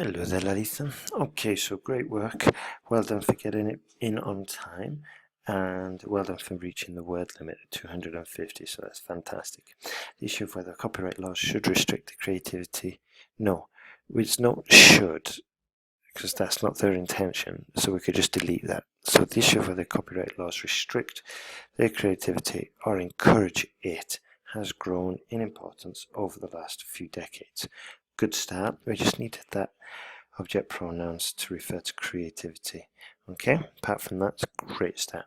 Hello there, Lalitha. Okay, so great work. Well done for getting it in on time, and well done for reaching the word limit of 250, so that's fantastic. The issue of whether copyright laws should restrict the creativity. No, it's not should, because that's not their intention, so we could just delete that. So the issue of whether copyright laws restrict their creativity or encourage it has grown in importance over the last few decades. Good start. We just needed that object pronouns to refer to creativity. Okay, apart from that, it's a great start.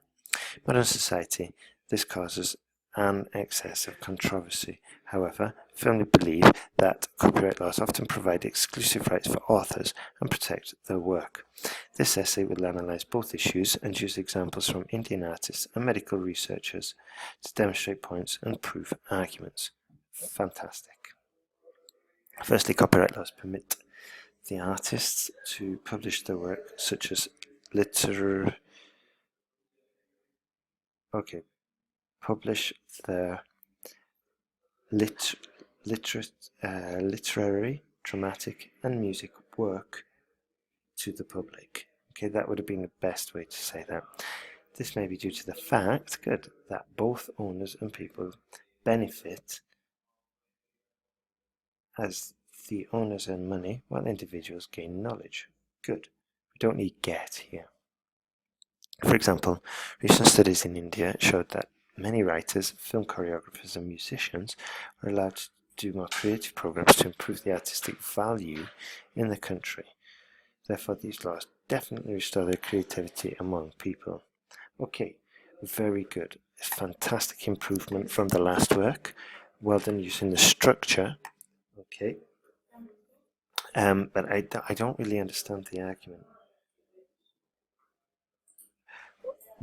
Modern society, this causes an excess of controversy. However, I firmly believe that copyright laws often provide exclusive rights for authors and protect their work. This essay will analyse both issues and use examples from Indian artists and medical researchers to demonstrate points and prove arguments. Fantastic. Firstly, copyright laws permit the artists to publish their work, such as publish their literary, dramatic, and music work to the public. Okay, that would have been the best way to say that. This may be due to the fact, that both owners and people benefit, as the owners earn money while individuals gain knowledge. Good. We don't need get here. For example, recent studies in India showed that many writers, film choreographers and musicians are allowed to do more creative programs to improve the artistic value in the country. Therefore, these laws definitely restore their creativity among people. Okay, very good. Fantastic improvement from the last work. Well done using the structure. Okay. But I don't really understand the argument.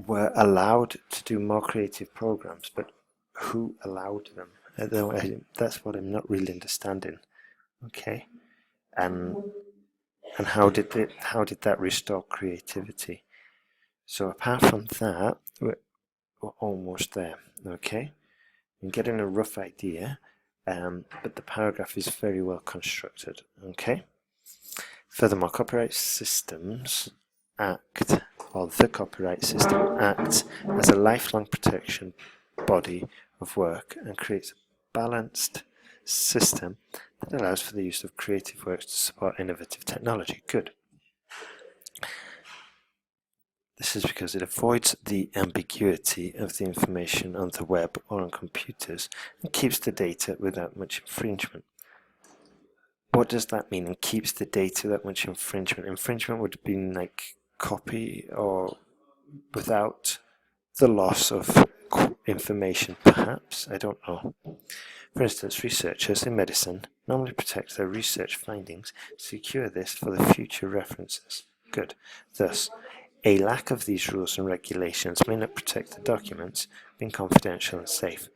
We're allowed to do more creative programs, but who allowed them? That's what I'm not really understanding. Okay, and how did that restore creativity? So apart from that, we're almost there. Okay, I'm getting a rough idea, but the paragraph is very well constructed. Okay. Furthermore, copyright systems act, or the copyright system acts as a lifelong protection body of work and creates a balanced system that allows for the use of creative works to support innovative technology. Good. This is because it avoids the ambiguity of the information on the web or on computers and keeps the data without much infringement. What does that mean? And keeps the data without much infringement? Infringement would have been like copy or without the loss of information, perhaps. I don't know. For instance, researchers in medicine normally protect their research findings to secure this for the future references. Good. Thus, a lack of these rules and regulations may not protect the documents being confidential and safe.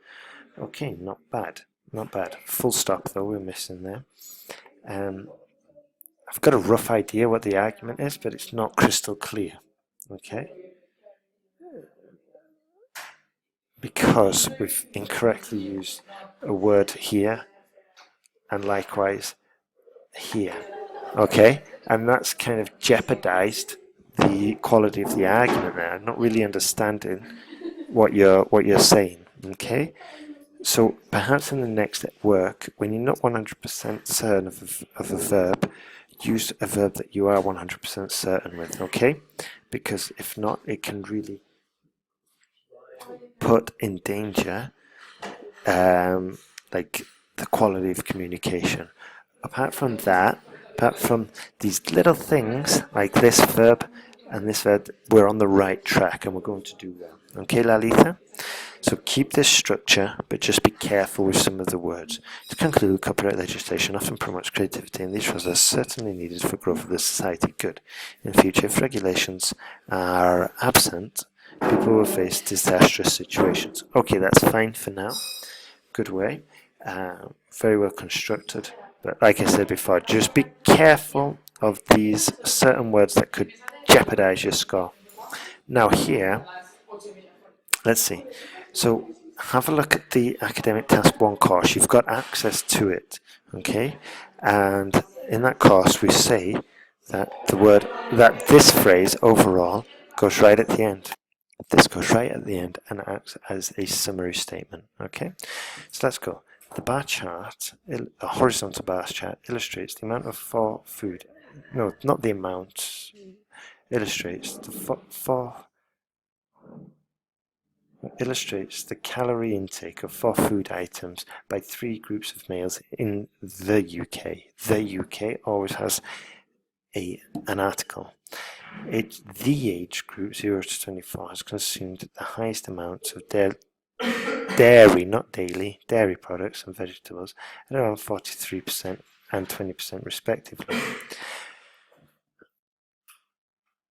Okay, not bad. Not bad. Full stop though, we're missing there. I've got a rough idea what the argument is, but it's not crystal clear. Okay? Because we've incorrectly used a word here and likewise here. Okay? And that's kind of jeopardized the quality of the argument there. I'm not really understanding what you're saying. Okay? So perhaps in the next work, when you're not 100% certain of a verb, use a verb that you are 100% certain with, okay? Because if not, it can really put in danger like the quality of communication. Apart from that, apart from these little things like this verb and this verb, we're on the right track and we're going to do well. Okay, Lalitha? So keep this structure, but just be careful with some of the words. To conclude, copyright legislation often promotes creativity, and these rules are certainly needed for growth of the society. Good. In future, if regulations are absent, people will face disastrous situations. Okay, that's fine for now. Good way. Very well constructed. But like I said before, just be careful of these certain words that could jeopardize your score. Now here, let's see. So have a look at the Academic Task 1 course. You've got access to it, okay? And in that course we say that this phrase overall goes right at the end. This goes right at the end and acts as a summary statement. Okay, so let's go. The bar chart, a horizontal bar chart, illustrates the amount of food. No, not the amount. Illustrates illustrates the calorie intake of 4 food items by 3 groups of males in the UK. The UK always has an article. The age group 0 to 24 has consumed the highest amounts of dairy, not daily, dairy products and vegetables at around 43% and 20% respectively.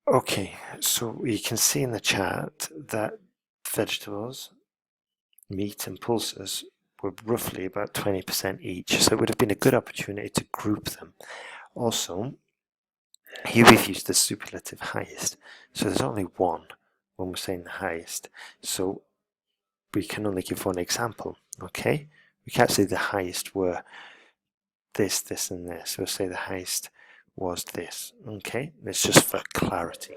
Okay, so you can see in the chart that vegetables, meat and pulses were roughly about 20% each, so it would have been a good opportunity to group them. Also, here we've used the superlative highest, so there's only one when we're saying the highest, so we can only give one example, okay? We can't say the highest were this, this and this. We'll say the highest was this, okay? It's just for clarity.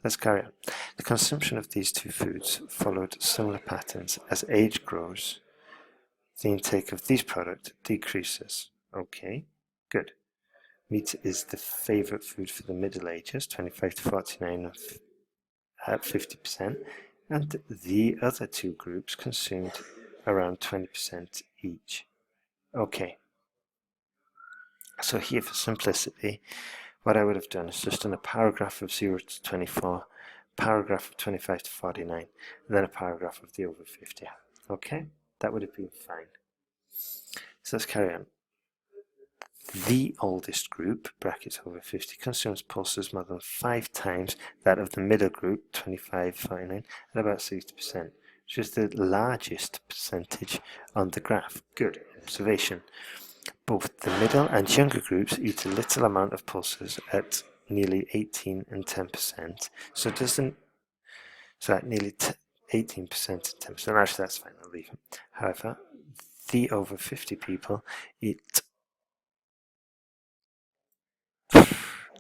Let's carry on. The consumption of these two foods followed similar patterns. As age grows, the intake of these products decreases. Okay, good. Meat is the favorite food for the Middle Ages, 25 to 49 at 50%, and the other two groups consumed around 20% each. Okay, so here for simplicity, what I would have done is just done a paragraph of 0 to 24, paragraph of 25 to 49, and then a paragraph of the over 50. Okay, that would have been fine. So let's carry on. The oldest group, brackets over 50, consumes pulses more than 5 times that of the middle group, 25 to 49, at about 60%, which is the largest percentage on the graph. Good observation. Both the middle and younger groups eat a little amount of pulses at nearly 18 and 10%. So it doesn't, so at nearly 18% and 10%, actually that's fine, I'll leave it. However, the over 50 people eat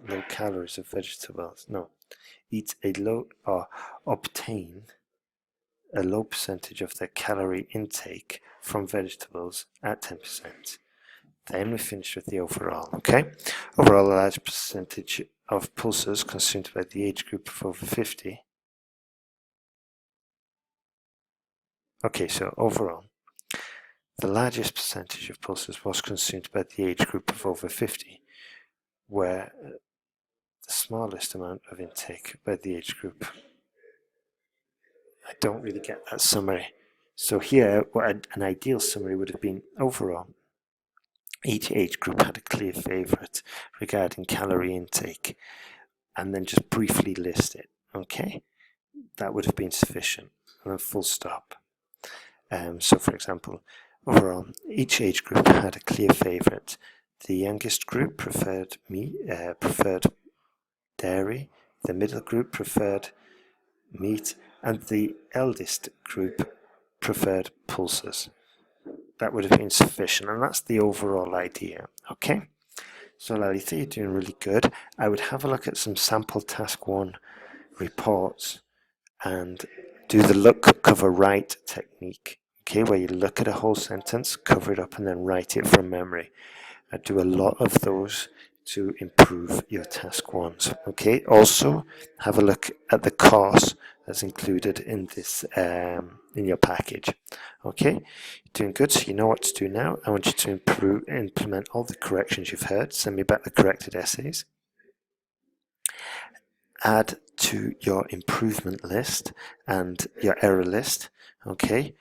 low calories of vegetables, eat a low, or obtain a low percentage of their calorie intake from vegetables at 10%. Then we finish with the overall, okay? Overall, a large percentage of pulses consumed by the age group of over 50. Okay, so overall, the largest percentage of pulses was consumed by the age group of over 50, where the smallest amount of intake by the age group. I don't really get that summary. So here, what an ideal summary would have been overall. Each age group had a clear favourite regarding calorie intake, and then just briefly list it, okay? That would have been sufficient, and then full stop. So for example, overall, each age group had a clear favourite. The youngest group preferred dairy, the middle group preferred meat, and the eldest group preferred pulses. That would have been sufficient, and that's the overall idea, okay? So Lalitha, you're doing really good. I would have a look at some sample task 1 reports and do the look, cover, write technique, okay, where you look at a whole sentence, cover it up, and then write it from memory. I do a lot of those to improve your task 1s, okay? Also, have a look at the course that's included in this in your package. Okay, you're doing good, so you know what to do now. I want you to implement all the corrections you've heard. Send me back the corrected essays. Add to your improvement list and your error list. Okay,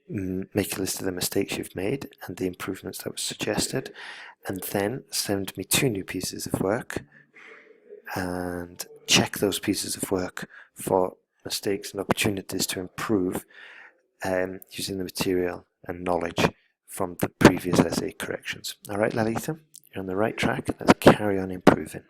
make a list of the mistakes you've made and the improvements that were suggested, and then send me 2 new pieces of work and check those pieces of work for mistakes and opportunities to improve using the material and knowledge from the previous essay corrections. Alright, Lalitha, you're on the right track. Let's carry on improving.